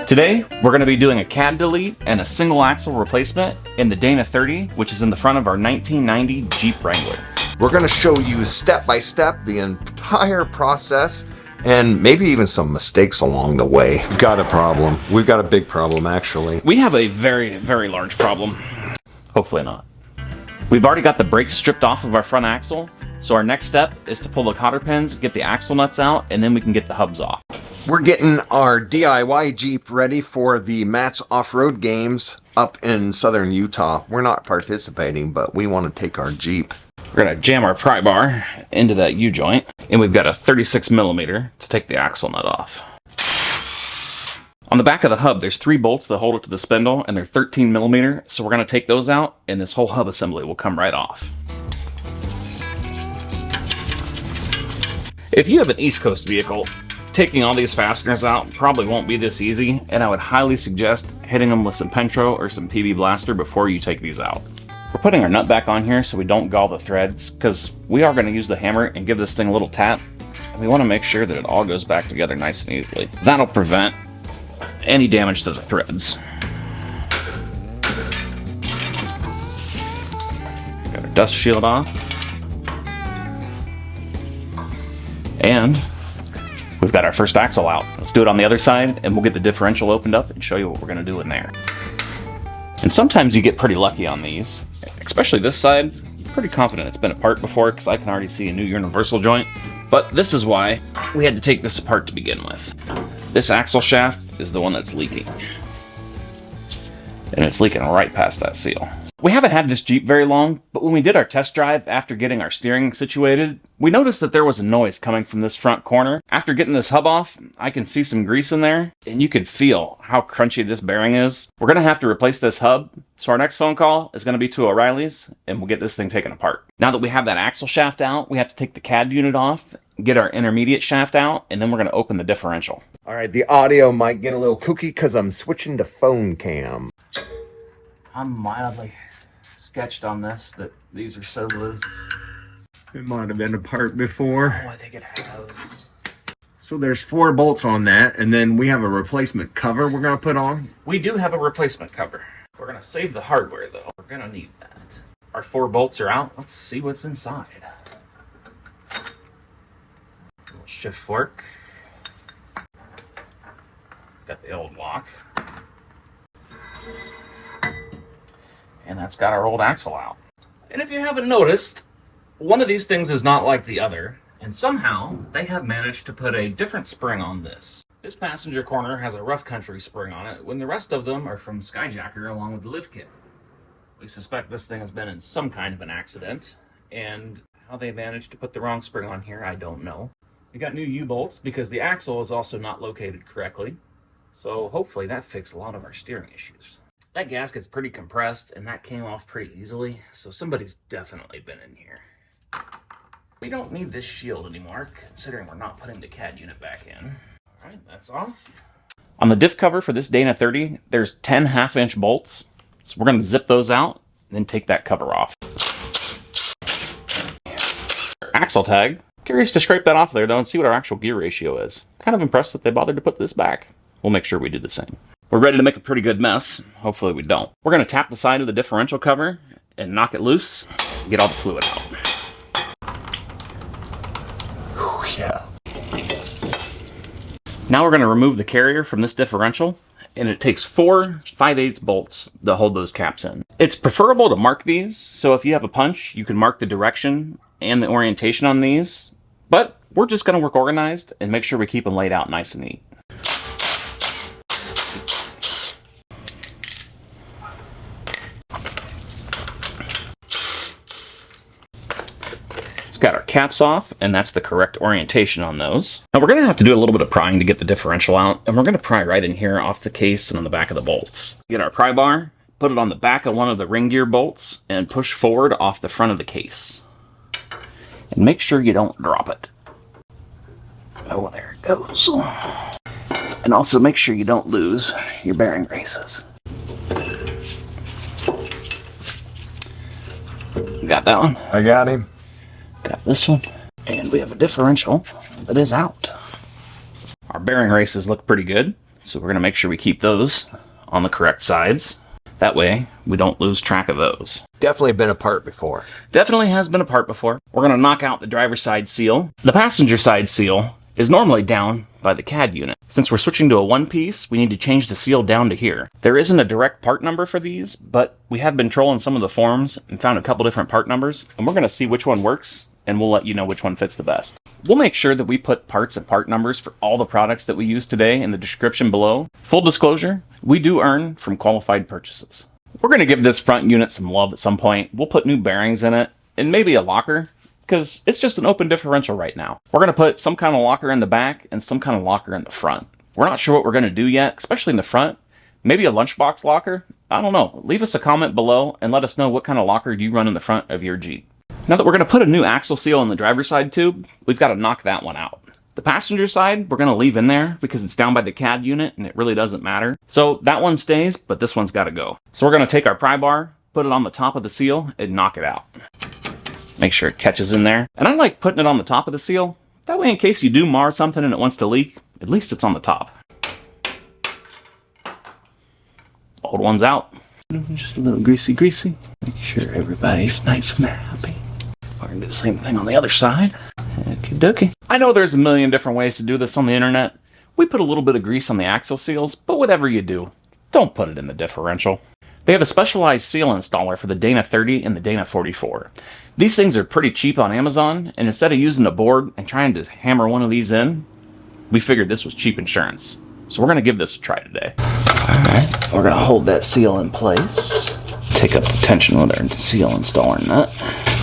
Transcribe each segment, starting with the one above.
Today, we're going to be doing a cad delete and a single axle replacement in the Dana 30, which is in the front of our 1990 Jeep Wrangler. We're going to show you step by step the entire process and maybe even some mistakes along the way. We've got a problem. We've got a big problem, actually. We have a very, very large problem. Hopefully not. We've already got the brakes stripped off of our front axle, so our next step is to pull the cotter pins, get the axle nuts out, and then we can get the hubs off. We're getting our DIY Jeep ready for the Matt's Off-Road Games up in southern Utah. We're not participating, but we want to take our Jeep. We're going to jam our pry bar into that U-joint, and we've got a 36mm to take the axle nut off. On the back of the hub, there's 3 bolts that hold it to the spindle, and they're 13mm, so we're going to take those out, and this whole hub assembly will come right off. If you have an East Coast vehicle, taking all these fasteners out probably won't be this easy, and I would highly suggest hitting them with some Pentro or some PB Blaster before you take these out. We're putting our nut back on here so we don't gall the threads, because we are going to use the hammer and give this thing a little tap, and we want to make sure that it all goes back together nice and easily. That'll prevent any damage to the threads. Got our dust shield off. And we've got our first axle out. Let's do it on the other side, and we'll get the differential opened up and show you what we're going to do in there. And sometimes you get pretty lucky on these, especially this side. I'm pretty confident it's been apart before because I can already see a new universal joint. But this is why we had to take this apart to begin with. This axle shaft is the one that's leaking. And it's leaking right past that seal. We haven't had this Jeep very long, but when we did our test drive after getting our steering situated, we noticed that there was a noise coming from this front corner. After getting this hub off, I can see some grease in there, and you can feel how crunchy this bearing is. We're going to have to replace this hub, so our next phone call is going to be to O'Reilly's, and we'll get this thing taken apart. Now that we have that axle shaft out, we have to take the CAD unit off, get our intermediate shaft out, and then we're going to open the differential. All right, the audio might get a little kooky because I'm switching to phone cam. I'm mildly sketched on this that these are so loose. It might have been apart before. Oh, I think it has. So there's 4 bolts on that, and then we have a replacement cover we're going to put on. We do have a replacement cover. We're going to save the hardware, though. We're going to need that. Our 4 bolts are out. Let's see what's inside. Little shift fork. Got the old lock. And that's got our old axle out. And if you haven't noticed, one of these things is not like the other, and somehow they have managed to put a different spring on this. This passenger corner has a rough country spring on it, when the rest of them are from Skyjacker along with the lift kit. We suspect this thing has been in some kind of an accident, and how they managed to put the wrong spring on here, I don't know. We got new U-bolts because the axle is also not located correctly, so hopefully that fixed a lot of our steering issues. That gasket's pretty compressed, and that came off pretty easily, so somebody's definitely been in here. We don't need this shield anymore, considering we're not putting the CAD unit back in. Alright, that's off. On the diff cover for this Dana 30, there's 10 half-inch bolts, so we're going to zip those out, and then take that cover off. Axle tag. Curious to scrape that off there, though, and see what our actual gear ratio is. Kind of impressed that they bothered to put this back. We'll make sure we do the same. We're ready to make a pretty good mess. Hopefully we don't. We're going to tap the side of the differential cover and knock it loose and get all the fluid out. Oh, yeah. Now we're going to remove the carrier from this differential, and it takes 4 5/8 bolts to hold those caps in. It's preferable to mark these, so if you have a punch, you can mark the direction and the orientation on these, but we're just going to work organized and make sure we keep them laid out nice and neat. Got our caps off, and that's the correct orientation on those. Now we're going to have to do a little bit of prying to get the differential out, and we're going to pry right in here off the case and on the back of the bolts. Get our pry bar, put it on the back of one of the ring gear bolts, and push forward off the front of the case. And make sure you don't drop it. Oh, there it goes. And also make sure you don't lose your bearing braces. Got that one? I got him. Got this one, and we have a differential that is out. Our bearing races look pretty good, So we're going to make sure we keep those on the correct sides. That way, we don't lose track of those. Definitely been apart before. Definitely has been apart before. We're going to knock out the driver's side seal. The passenger side seal is normally down by the CAD unit. Since we're switching to a one-piece, we need to change the seal down to here. There isn't a direct part number for these, but we have been trolling some of the forums and found a couple different part numbers, and we're going to see which one works, and we'll let you know which one fits the best. We'll make sure that we put parts and part numbers for all the products that we use today in the description below. Full disclosure, we do earn from qualified purchases. We're going to give this front unit some love at some point. We'll put new bearings in it, and maybe a locker, because it's just an open differential right now. We're going to put some kind of locker in the back and some kind of locker in the front. We're not sure what we're going to do yet, especially in the front. Maybe a lunchbox locker? I don't know. Leave us a comment below and let us know what kind of locker you run in the front of your Jeep. Now that we're going to put a new axle seal in the driver's side tube, we've got to knock that one out. The passenger side, we're going to leave in there because it's down by the CAD unit and it really doesn't matter. So that one stays, but this one's got to go. So we're going to take our pry bar, put it on the top of the seal, and knock it out. Make sure it catches in there. And I like putting it on the top of the seal. That way, in case you do mar something and it wants to leak, at least it's on the top. Old one's out. Just a little greasy. Make sure everybody's nice and happy. We're going to do the same thing on the other side. Okie dokie. I know there's a million different ways to do this on the internet. We put a little bit of grease on the axle seals, but whatever you do, don't put it in the differential. They have a specialized seal installer for the Dana 30 and the Dana 44. These things are pretty cheap on Amazon, and instead of using a board and trying to hammer one of these in, we figured this was cheap insurance. So we're going to give this a try today. Alright, we're going to hold that seal in place. Take up the tension with our seal installer nut.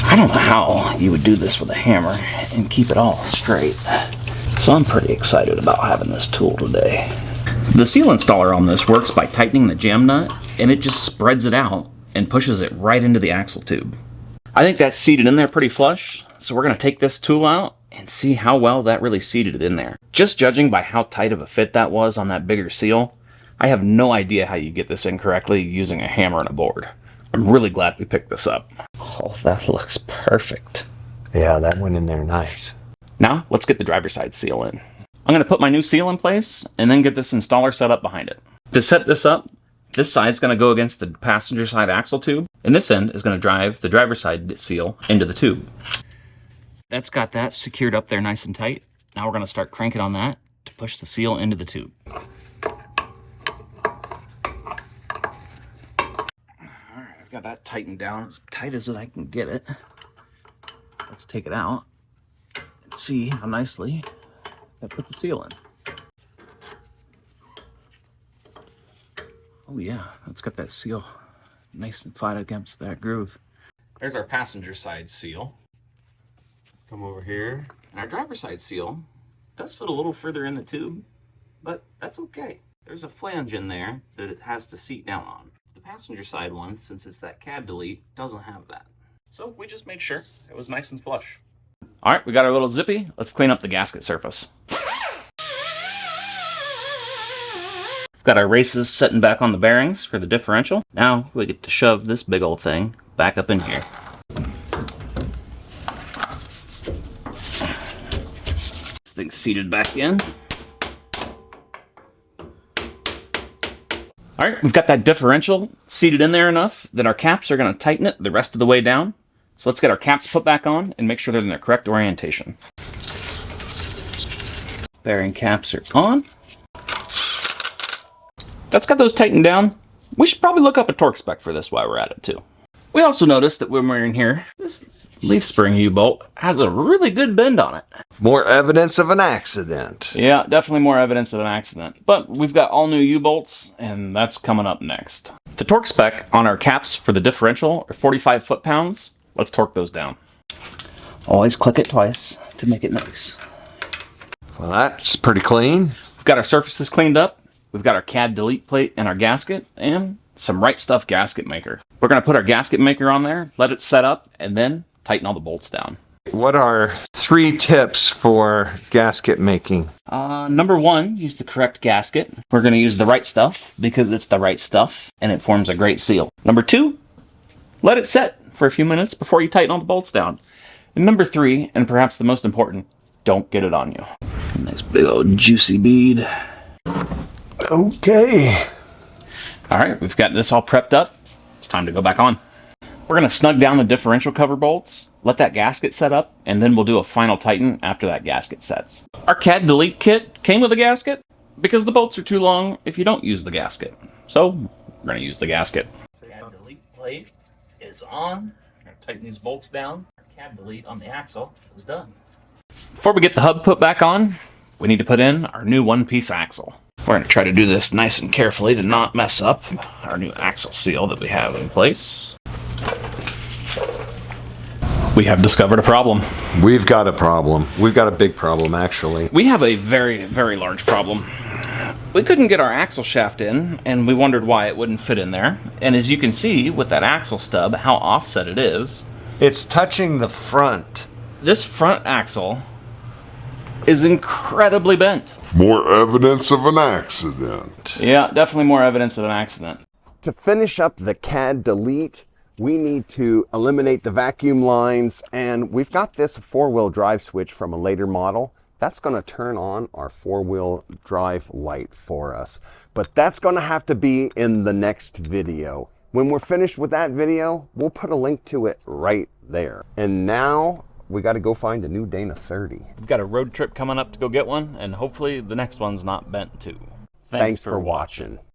I don't know how you would do this with a hammer and keep it all straight. So I'm pretty excited about having this tool today. The seal installer on this works by tightening the jam nut, and it just spreads it out and pushes it right into the axle tube. I think that's seated in there pretty flush, so we're going to take this tool out and see how well that really seated it in there. Just judging by how tight of a fit that was on that bigger seal, I have no idea how you get this in correctly using a hammer and a board. I'm really glad we picked this up. Oh, that looks perfect. Yeah, that went in there nice. Now, let's get the driver's side seal in. I'm going to put my new seal in place and then get this installer set up behind it. To set this up, this side's going to go against the passenger side axle tube, and this end is going to drive the driver's side seal into the tube. That's got that secured up there nice and tight. Now we're going to start cranking on that to push the seal into the tube. Alright, I've got that tightened down as tight as I can get it. Let's take it out and see how nicely I put the seal in. Oh yeah, it's got that seal nice and flat against that groove. There's our passenger side seal. Let's come over here. And our driver's side seal does fit a little further in the tube, but that's okay. There's a flange in there that it has to seat down on. The passenger side one, since it's that CAD delete, doesn't have that. So we just made sure it was nice and flush. All right, we got our little zippy. Let's clean up the gasket surface. We've got our races setting back on the bearings for the differential. Now we get to shove this big old thing back up in here. This thing's seated back in. All right, we've got that differential seated in there enough that our caps are going to tighten it the rest of the way down. So let's get our caps put back on and make sure they're in their correct orientation. Bearing caps are on. That's got those tightened down. We should probably look up a torque spec for this while we're at it too. We also noticed that when we're in here, this leaf spring U-bolt has a really good bend on it. More evidence of an accident. Yeah, definitely more evidence of an accident. But we've got all new U-bolts, and that's coming up next. The torque spec on our caps for the differential are 45 foot-pounds. Let's torque those down. Always click it twice to make it nice. Well, that's pretty clean. We've got our surfaces cleaned up. We've got our CAD delete plate and our gasket, and some Right Stuff gasket maker. We're going to put our gasket maker on there, let it set up, and then tighten all the bolts down. What are 3 tips for gasket making? Number 1, use the correct gasket. We're going to use the Right Stuff because it's the right stuff, and it forms a great seal. Number 2, let it set for a few minutes before you tighten all the bolts down. And number 3, and perhaps the most important, don't get it on you. Nice big old juicy bead. Okay. All right, we've got this all prepped up. It's time to go back on. We're going to snug down the differential cover bolts, let that gasket set up, and then we'll do a final tighten after that gasket sets. Our CAD delete kit came with a gasket because the bolts are too long if you don't use the gasket. So we're going to use the gasket. CAD delete plate is on. We're going to tighten these bolts down. Our CAD delete on the axle is done. Before we get the hub put back on, we need to put in our new one-piece axle. We're going to try to do this nice and carefully to not mess up our new axle seal that we have in place. We have discovered a problem. We've got a problem. We've got a big problem, actually. We have a very, very large problem. We couldn't get our axle shaft in, and we wondered why it wouldn't fit in there. And as you can see with that axle stub, how offset it is. It's touching the front. This front axle is incredibly bent. More evidence of an accident. Yeah, definitely more evidence of an accident. To finish up the CAD delete, we need to eliminate the vacuum lines, and we've got this 4-wheel drive switch from a later model. That's going to turn on our 4-wheel drive light for us. But that's going to have to be in the next video. When we're finished with that video, we'll put a link to it right there. And now we got to go find a new Dana 30. We've got a road trip coming up to go get one, and hopefully the next one's not bent too. Thanks for watching.